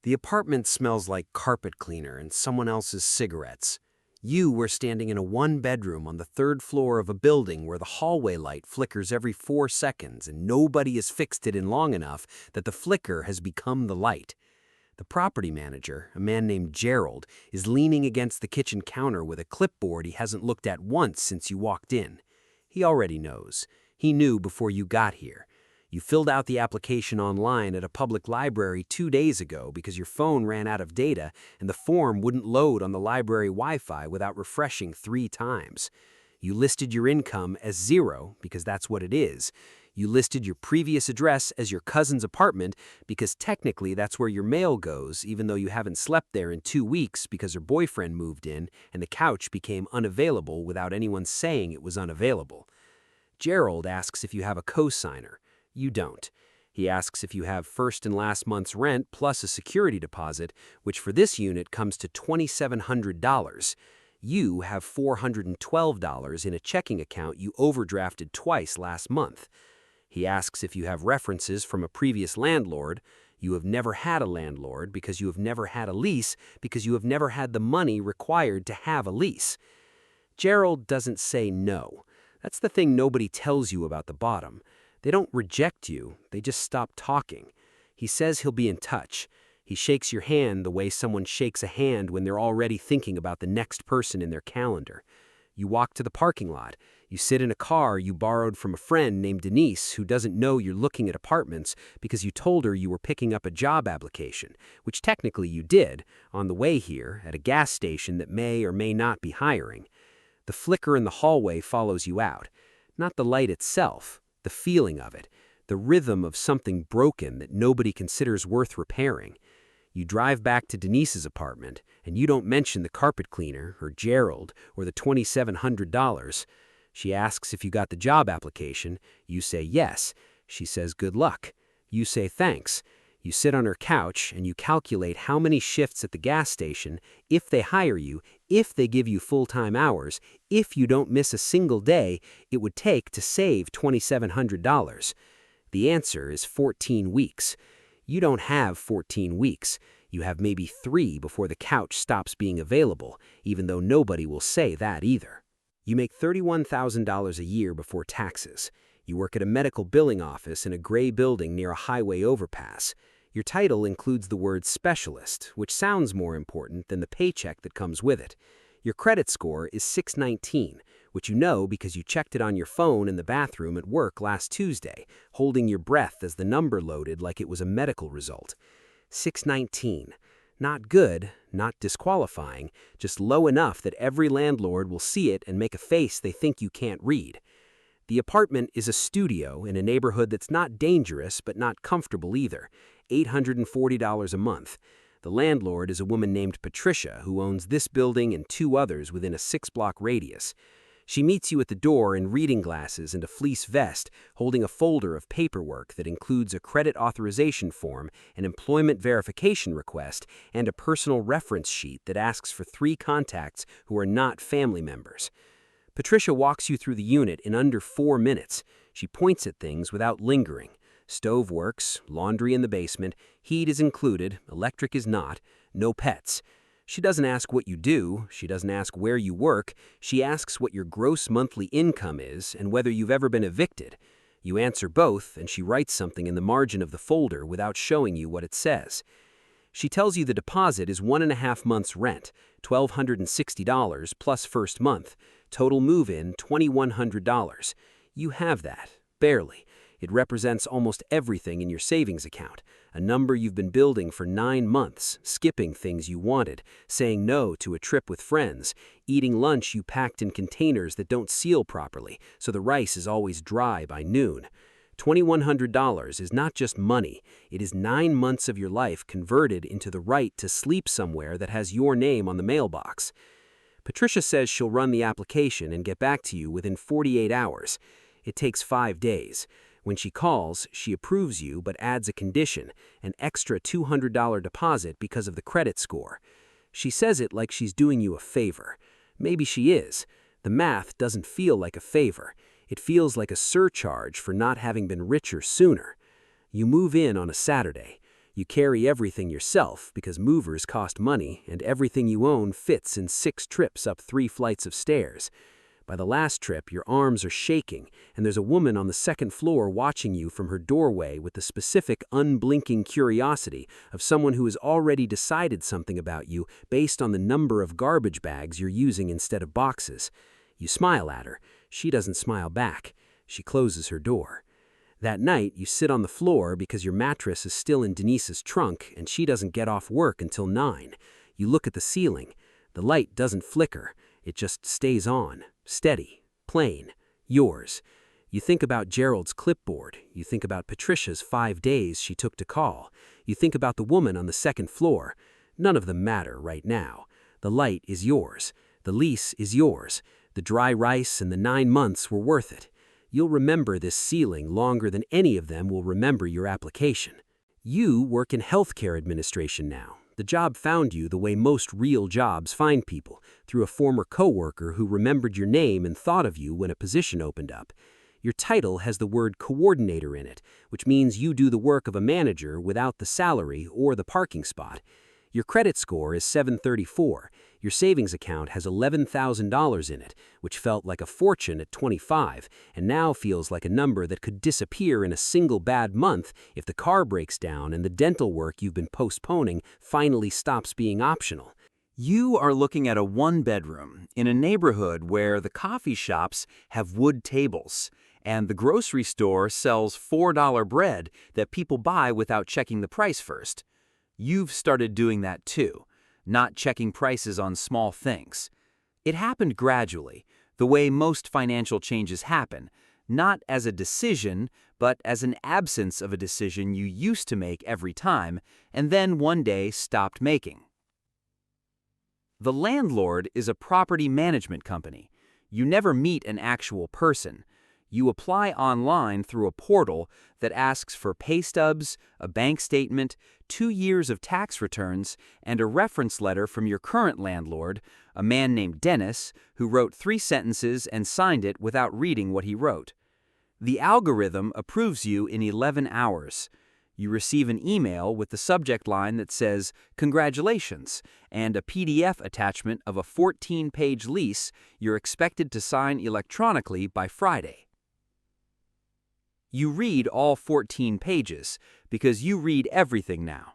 The apartment smells like carpet cleaner and someone else's cigarettes. You were standing in a one-bedroom on the third floor of a building where the hallway light flickers every 4 seconds and nobody has fixed it in long enough that the flicker has become the light. The property manager, a man named Gerald, is leaning against the kitchen counter with a clipboard he hasn't looked at once since you walked in. He already knows. He knew before you got here. You filled out the application online at a public library 2 days ago because your phone ran out of data and the form wouldn't load on the library Wi-Fi without refreshing 3 times. You listed your income as 0 because that's what it is. You listed your previous address as your cousin's apartment because technically that's where your mail goes, even though you haven't slept there in 2 weeks because her boyfriend moved in and the couch became unavailable without anyone saying it was unavailable. Gerald asks if you have a cosigner. You don't. He asks if you have first and last month's rent plus a security deposit, which for this unit comes to $2,700. You have $412 in a checking account you overdrafted twice last month. He asks if you have references from a previous landlord. You have never had a landlord because you have never had a lease because you have never had the money required to have a lease. Gerald doesn't say no. That's the thing nobody tells you about the bottom. They don't reject you, they just stop talking. He says he'll be in touch. He shakes your hand the way someone shakes a hand when they're already thinking about the next person in their calendar. You walk to the parking lot. You sit in a car you borrowed from a friend named Denise who doesn't know you're looking at apartments because you told her you were picking up a job application, which technically you did, on the way here at a gas station that may or may not be hiring. The flicker in the hallway follows you out. Not the light itself. The feeling of it, the rhythm of something broken that nobody considers worth repairing. You drive back to Denise's apartment, and you don't mention the carpet cleaner, or Gerald, or the $2,700. She asks if you got the job application. You say yes. She says good luck. You say thanks. You sit on her couch, and you calculate how many shifts at the gas station, if they hire you, if they give you full-time hours, if you don't miss a single day, it would take to save $2,700. The answer is 14 weeks. You don't have 14 weeks. You have maybe 3 before the couch stops being available, even though nobody will say that either. You make $31,000 a year before taxes. You work at a medical billing office in a gray building near a highway overpass. Your title includes the word specialist, which sounds more important than the paycheck that comes with it. Your credit score is 619, which you know because you checked it on your phone in the bathroom at work last Tuesday, holding your breath as the number loaded like it was a medical result. 619. Not good, not disqualifying, just low enough that every landlord will see it and make a face they think you can't read. The apartment is a studio in a neighborhood that's not dangerous but not comfortable either. $840 a month. The landlord is a woman named Patricia who owns this building and 2 others within a 6-block radius. She meets you at the door in reading glasses and a fleece vest, holding a folder of paperwork that includes a credit authorization form, an employment verification request, and a personal reference sheet that asks for 3 contacts who are not family members. Patricia walks you through the unit in under 4 minutes. She points at things without lingering. Stove works, laundry in the basement, heat is included, electric is not, no pets. She doesn't ask what you do, she doesn't ask where you work, she asks what your gross monthly income is and whether you've ever been evicted. You answer both, and she writes something in the margin of the folder without showing you what it says. She tells you the deposit is 1.5 months' rent, $1,260 plus first month. Total move-in, $2,100. You have that, barely. It represents almost everything in your savings account, a number you've been building for 9 months, skipping things you wanted, saying no to a trip with friends, eating lunch you packed in containers that don't seal properly, so the rice is always dry by noon. $2,100 is not just money, it is 9 months of your life converted into the right to sleep somewhere that has your name on the mailbox. Patricia says she'll run the application and get back to you within 48 hours. It takes 5 days. When she calls, she approves you but adds a condition, an extra $200 deposit because of the credit score. She says it like she's doing you a favor. Maybe she is. The math doesn't feel like a favor. It feels like a surcharge for not having been richer sooner. You move in on a Saturday. You carry everything yourself because movers cost money and everything you own fits in 6 trips up 3 flights of stairs. By the last trip, your arms are shaking, and there's a woman on the 2nd floor watching you from her doorway with the specific, unblinking curiosity of someone who has already decided something about you based on the number of garbage bags you're using instead of boxes. You smile at her. She doesn't smile back. She closes her door. That night, you sit on the floor because your mattress is still in Denise's trunk and she doesn't get off work until 9. You look at the ceiling. The light doesn't flicker. It just stays on, steady, plain, yours. You think about Gerald's clipboard. You think about Patricia's 5 days she took to call. You think about the woman on the 2nd floor. None of them matter right now. The light is yours. The lease is yours. The dry rice and the 9 months were worth it. You'll remember this ceiling longer than any of them will remember your application. You work in healthcare administration now. The job found you the way most real jobs find people, through a former coworker who remembered your name and thought of you when a position opened up. Your title has the word coordinator in it, which means you do the work of a manager without the salary or the parking spot. Your credit score is 734. Your savings account has $11,000 in it, which felt like a fortune at 25, and now feels like a number that could disappear in a single bad month if the car breaks down and the dental work you've been postponing finally stops being optional. You are looking at a 1-bedroom in a neighborhood where the coffee shops have wood tables, and the grocery store sells $4 bread that people buy without checking the price first. You've started doing that too, not checking prices on small things. It happened gradually, the way most financial changes happen, not as a decision, but as an absence of a decision you used to make every time, and then one day stopped making. The landlord is a property management company. You never meet an actual person. You apply online through a portal that asks for pay stubs, a bank statement, 2 years of tax returns, and a reference letter from your current landlord, a man named Dennis, who wrote 3 sentences and signed it without reading what he wrote. The algorithm approves you in 11 hours. You receive an email with the subject line that says, "Congratulations," and a PDF attachment of a 14-page lease you're expected to sign electronically by Friday. You read all 14 pages because you read everything now.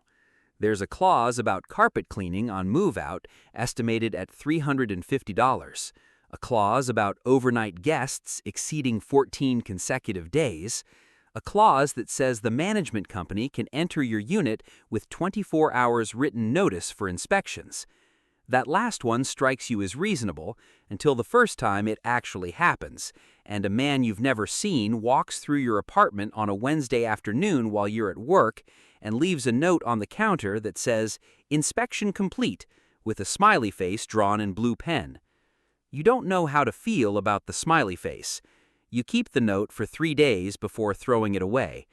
There's a clause about carpet cleaning on move-out estimated at $350, a clause about overnight guests exceeding 14 consecutive days, a clause that says the management company can enter your unit with 24 hours written notice for inspections. That last one strikes you as reasonable until the first time it actually happens, and a man you've never seen walks through your apartment on a Wednesday afternoon while you're at work and leaves a note on the counter that says, "Inspection complete," with a smiley face drawn in blue pen. You don't know how to feel about the smiley face. You keep the note for 3 days before throwing it away.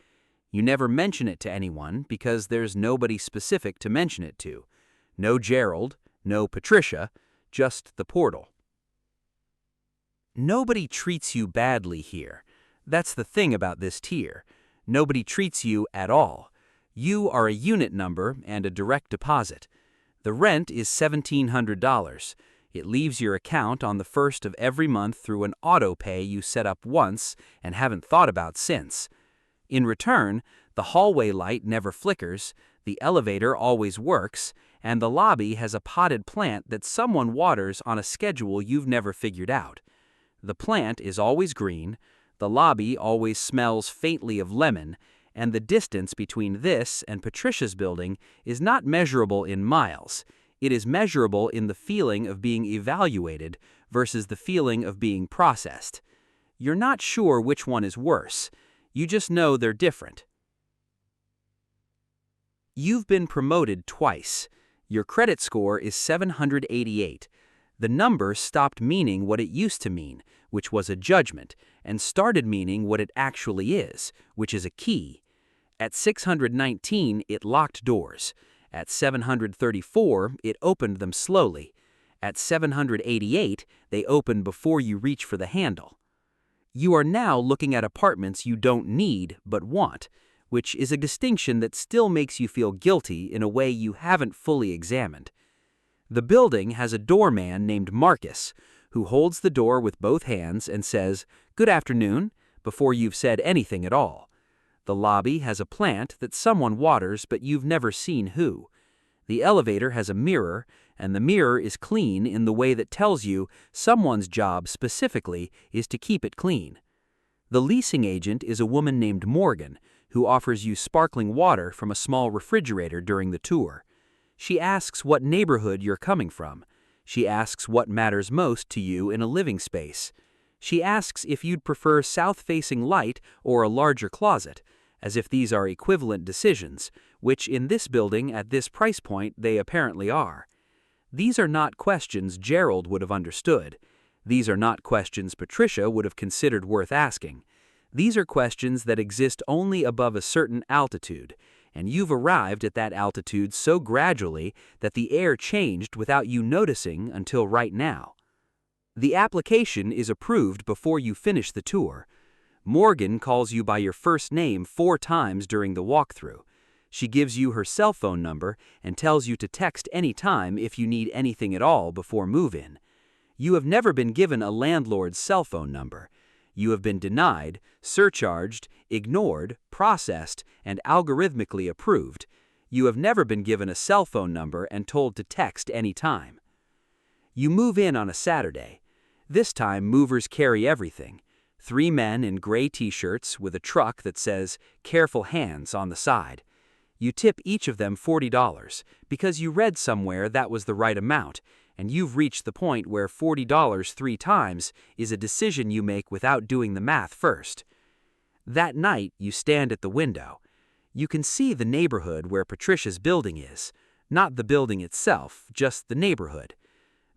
You never mention it to anyone because there's nobody specific to mention it to. No Gerald, no Patricia, just the portal. Nobody treats you badly here. That's the thing about this tier. Nobody treats you at all. You are a unit number and a direct deposit. The rent is $1,700. It leaves your account on the 1st of every month through an auto pay you set up once and haven't thought about since. In return, the hallway light never flickers, the elevator always works, and the lobby has a potted plant that someone waters on a schedule you've never figured out. The plant is always green, the lobby always smells faintly of lemon, and the distance between this and Patricia's building is not measurable in miles. It is measurable in the feeling of being evaluated versus the feeling of being processed. You're not sure which one is worse. You just know they're different. You've been promoted twice. Your credit score is 788. The number stopped meaning what it used to mean, which was a judgment, and started meaning what it actually is, which is a key. At 619, it locked doors. At 734, it opened them slowly. At 788, they opened before you reach for the handle. You are now looking at apartments you don't need but want, which is a distinction that still makes you feel guilty in a way you haven't fully examined. The building has a doorman named Marcus, who holds the door with both hands and says, "Good afternoon," before you've said anything at all. The lobby has a plant that someone waters, but you've never seen who. The elevator has a mirror, and the mirror is clean in the way that tells you someone's job specifically is to keep it clean. The leasing agent is a woman named Morgan, who offers you sparkling water from a small refrigerator during the tour. She asks what neighborhood you're coming from. She asks what matters most to you in a living space. She asks if you'd prefer south-facing light or a larger closet, as if these are equivalent decisions, which in this building at this price point they apparently are. These are not questions Gerald would have understood. These are not questions Patricia would have considered worth asking. These are questions that exist only above a certain altitude, and you've arrived at that altitude so gradually that the air changed without you noticing until right now. The application is approved before you finish the tour. Morgan calls you by your first name 4 times during the walkthrough. She gives you her cell phone number and tells you to text any time if you need anything at all before move-in. You have never been given a landlord's cell phone number. You have been denied, surcharged, ignored, processed, and algorithmically approved. You have never been given a cell phone number and told to text any time. You move in on a Saturday. This time, movers carry everything. 3 men in gray t-shirts with a truck that says, "Careful hands" on the side. You tip each of them $40 because you read somewhere that was the right amount, and you've reached the point where $40 3 times is a decision you make without doing the math first. That night, you stand at the window. You can see the neighborhood where Patricia's building is, not the building itself, just the neighborhood.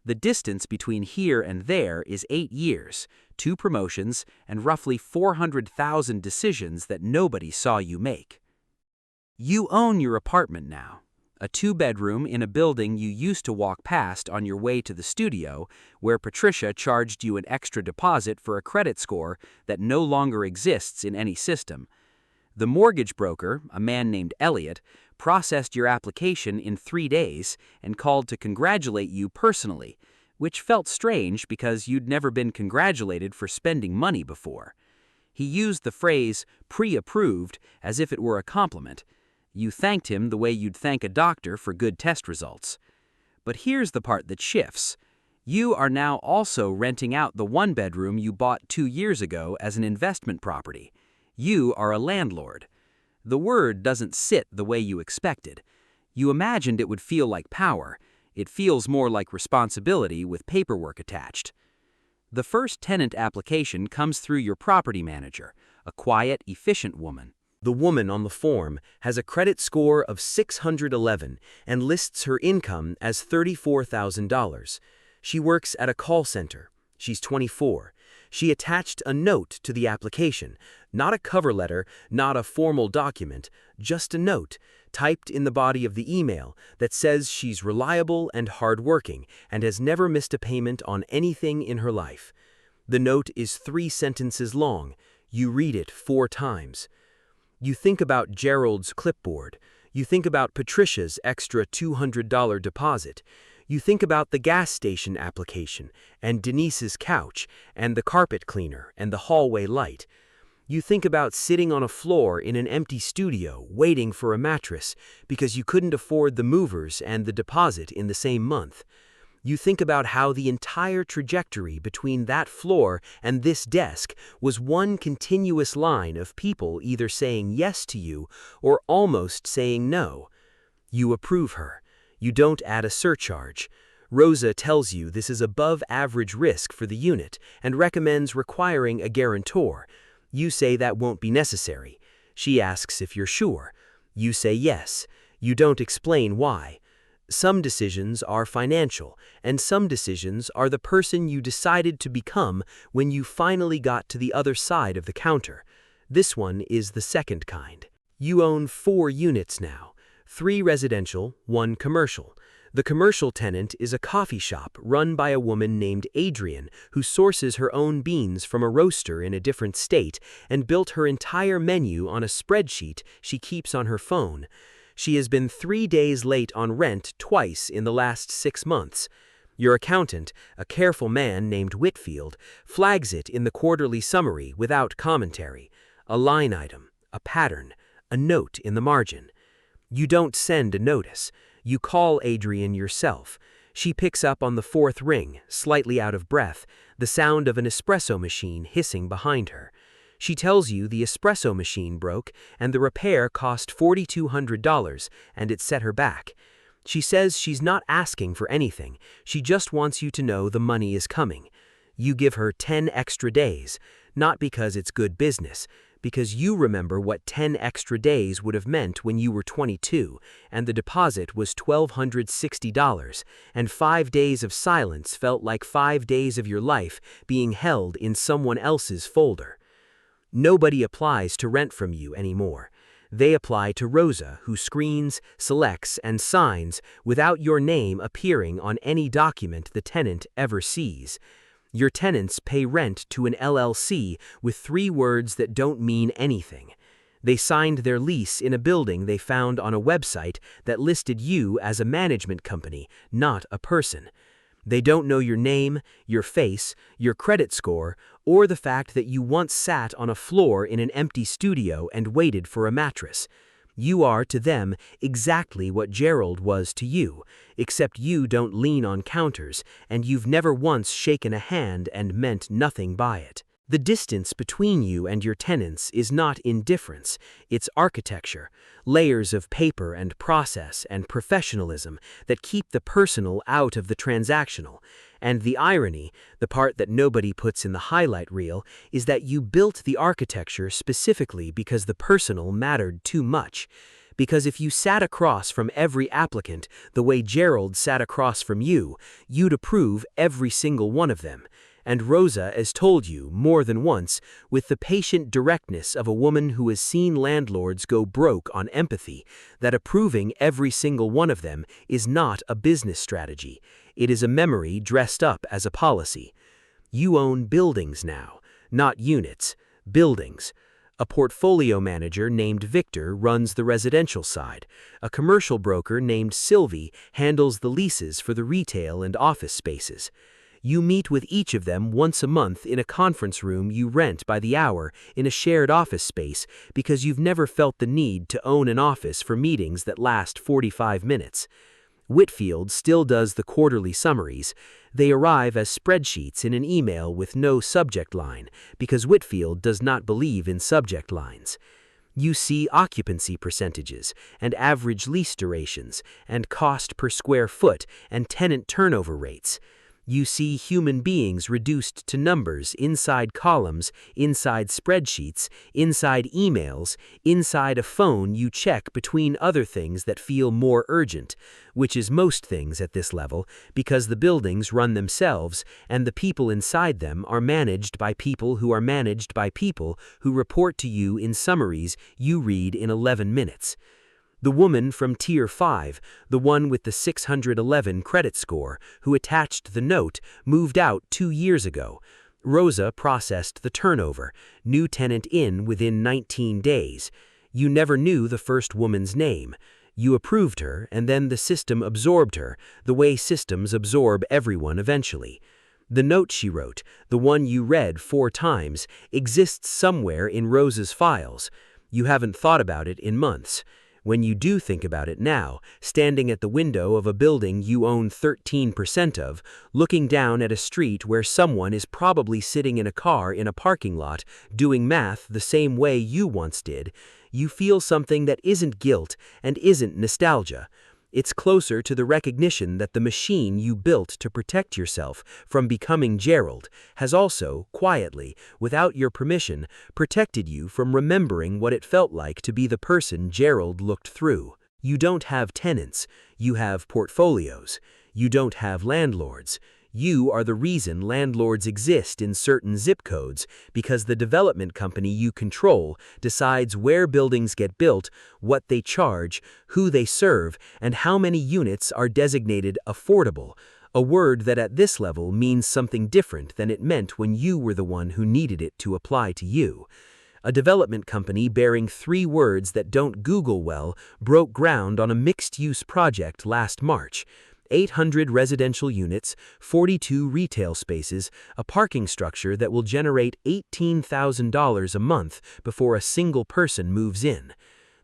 The distance between here and there is 8 years, 2 promotions, and roughly 400,000 decisions that nobody saw you make. You own your apartment now, a 2-bedroom in a building you used to walk past on your way to the studio, where Patricia charged you an extra deposit for a credit score that no longer exists in any system. The mortgage broker, a man named Elliot, processed your application in 3 days and called to congratulate you personally, which felt strange because you'd never been congratulated for spending money before. He used the phrase "pre-approved" as if it were a compliment. You thanked him the way you'd thank a doctor for good test results. But here's the part that shifts. You are now also renting out the 1-bedroom you bought 2 years ago as an investment property. You are a landlord. The word doesn't sit the way you expected. You imagined it would feel like power. It feels more like responsibility with paperwork attached. The first tenant application comes through your property manager, a quiet, efficient woman. The woman on the form has a credit score of 611 and lists her income as $34,000. She works at a call center. She's 24. She attached a note to the application, not a cover letter, not a formal document, just a note, typed in the body of the email that says she's reliable and hardworking and has never missed a payment on anything in her life. The note is 3 sentences long. You read it 4 times. You think about Gerald's clipboard. You think about Patricia's extra $200 deposit. You think about the gas station application, and Denise's couch, and the carpet cleaner, and the hallway light. You think about sitting on a floor in an empty studio waiting for a mattress because you couldn't afford the movers and the deposit in the same month. You think about how the entire trajectory between that floor and this desk was one continuous line of people either saying yes to you or almost saying no. You approve her. You don't add a surcharge. Rosa tells you this is above average risk for the unit and recommends requiring a guarantor. You say that won't be necessary. She asks if you're sure. You say yes. You don't explain why. Some decisions are financial, and some decisions are the person you decided to become when you finally got to the other side of the counter. This one is the second kind. You own 4 units now, 3 residential, 1 commercial. The commercial tenant is a coffee shop run by a woman named Adrian who sources her own beans from a roaster in a different state and built her entire menu on a spreadsheet she keeps on her phone. She has been 3 days late on rent twice in the last 6 months. Your accountant, a careful man named Whitfield, flags it in the quarterly summary without commentary. A line item, a pattern, a note in the margin. You don't send a notice. You call Adrian yourself. She picks up on the 4th ring, slightly out of breath, the sound of an espresso machine hissing behind her. She tells you the espresso machine broke and the repair cost $4,200 and it set her back. She says she's not asking for anything. She just wants you to know the money is coming. You give her 10 extra days, not because it's good business, because you remember what 10 extra days would have meant when you were 22, and the deposit was $1,260, and 5 days of silence felt like 5 days of your life being held in someone else's folder. Nobody applies to rent from you anymore. They apply to Rosa, who screens, selects, and signs without your name appearing on any document the tenant ever sees. Your tenants pay rent to an LLC with 3 words that don't mean anything. They signed their lease in a building they found on a website that listed you as a management company, not a person. They don't know your name, your face, your credit score, or the fact that you once sat on a floor in an empty studio and waited for a mattress. You are to them exactly what Gerald was to you, except you don't lean on counters, and you've never once shaken a hand and meant nothing by it. The distance between you and your tenants is not indifference, it's architecture, layers of paper and process and professionalism that keep the personal out of the transactional. And the irony, the part that nobody puts in the highlight reel, is that you built the architecture specifically because the personal mattered too much. Because if you sat across from every applicant the way Gerald sat across from you, you'd approve every single one of them. And Rosa has told you more than once, with the patient directness of a woman who has seen landlords go broke on empathy, that approving every single one of them is not a business strategy. It is a memory dressed up as a policy. You own buildings now, not units, buildings. A portfolio manager named Victor runs the residential side. A commercial broker named Sylvie handles the leases for the retail and office spaces. You meet with each of them once a month in a conference room you rent by the hour in a shared office space because you've never felt the need to own an office for meetings that last 45 minutes. Whitfield still does the quarterly summaries. They arrive as spreadsheets in an email with no subject line because Whitfield does not believe in subject lines. You see occupancy percentages and average lease durations and cost per square foot and tenant turnover rates. You see human beings reduced to numbers inside columns, inside spreadsheets, inside emails, inside a phone you check between other things that feel more urgent, which is most things at this level because the buildings run themselves and the people inside them are managed by people who are managed by people who report to you in summaries you read in 11 minutes. The woman from Tier 5, the one with the 611 credit score, who attached the note, moved out 2 years ago. Rosa processed the turnover, new tenant in within 19 days. You never knew the first woman's name. You approved her, and then the system absorbed her, the way systems absorb everyone eventually. The note she wrote, the one you read 4 times, exists somewhere in Rosa's files. You haven't thought about it in months. When you do think about it now, standing at the window of a building you own 13% of, looking down at a street where someone is probably sitting in a car in a parking lot, doing math the same way you once did, you feel something that isn't guilt and isn't nostalgia. It's closer to the recognition that the machine you built to protect yourself from becoming Gerald has also, quietly, without your permission, protected you from remembering what it felt like to be the person Gerald looked through. You don't have tenants. You have portfolios. You don't have landlords. You are the reason landlords exist in certain zip codes because the development company you control decides where buildings get built, what they charge, who they serve, and how many units are designated affordable, a word that at this level means something different than it meant when you were the one who needed it to apply to you. A development company bearing 3 words that don't Google well broke ground on a mixed-use project last March. 800 residential units, 42 retail spaces, a parking structure that will generate $18,000 a month before a single person moves in.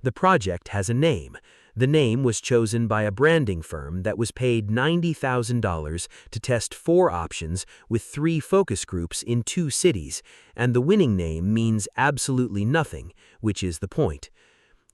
The project has a name. The name was chosen by a branding firm that was paid $90,000 to test 4 options with 3 focus groups in 2 cities, and the winning name means absolutely nothing, which is the point.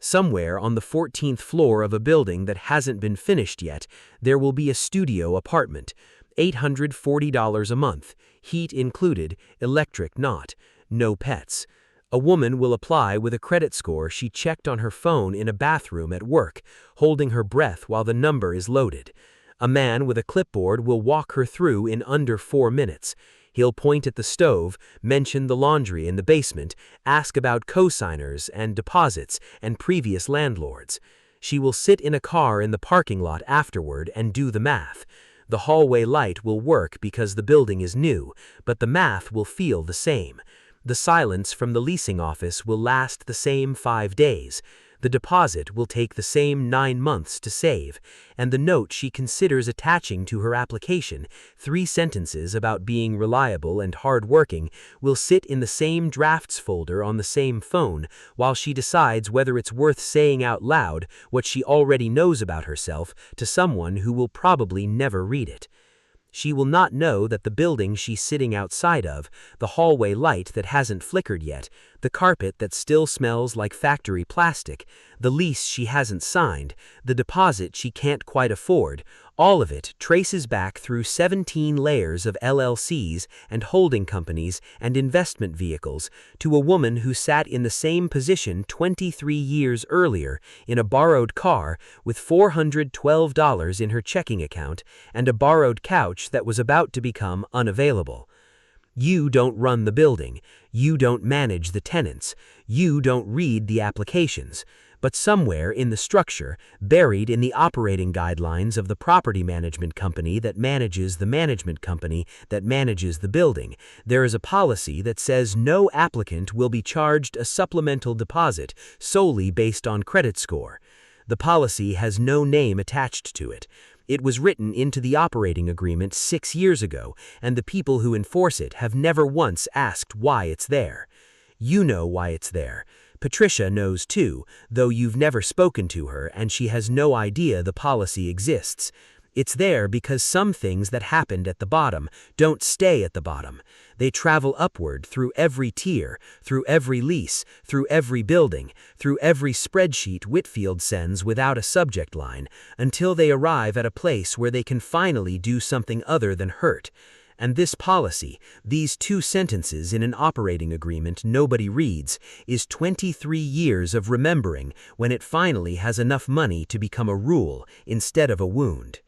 Somewhere on the 14th floor of a building that hasn't been finished yet, there will be a studio apartment, $840 a month, heat included, electric not, no pets. A woman will apply with a credit score she checked on her phone in a bathroom at work, holding her breath while the number is loaded. A man with a clipboard will walk her through in under 4 minutes. He'll point at the stove, mention the laundry in the basement, ask about cosigners and deposits and previous landlords. She will sit in a car in the parking lot afterward and do the math. The hallway light will work because the building is new, but the math will feel the same. The silence from the leasing office will last the same 5 days. The deposit will take the same 9 months to save, and the note she considers attaching to her application, 3 sentences about being reliable and hard-working, will sit in the same drafts folder on the same phone while she decides whether it's worth saying out loud what she already knows about herself to someone who will probably never read it. She will not know that the building she's sitting outside of, the hallway light that hasn't flickered yet, the carpet that still smells like factory plastic, the lease she hasn't signed, the deposit she can't quite afford, all of it traces back through 17 layers of LLCs and holding companies and investment vehicles to a woman who sat in the same position 23 years earlier in a borrowed car with $412 in her checking account and a borrowed couch that was about to become unavailable. You don't run the building, you don't manage the tenants, you don't read the applications, but somewhere in the structure, buried in the operating guidelines of the property management company that manages the management company that manages the building, there is a policy that says no applicant will be charged a supplemental deposit solely based on credit score. The policy has no name attached to it. It was written into the operating agreement 6 years ago, and the people who enforce it have never once asked why it's there. You know why it's there. Patricia knows too, though you've never spoken to her and she has no idea the policy exists. It's there because some things that happened at the bottom don't stay at the bottom. They travel upward through every tier, through every lease, through every building, through every spreadsheet Whitfield sends without a subject line, until they arrive at a place where they can finally do something other than hurt. And this policy, these 2 sentences in an operating agreement nobody reads, is 23 years of remembering when it finally has enough money to become a rule instead of a wound.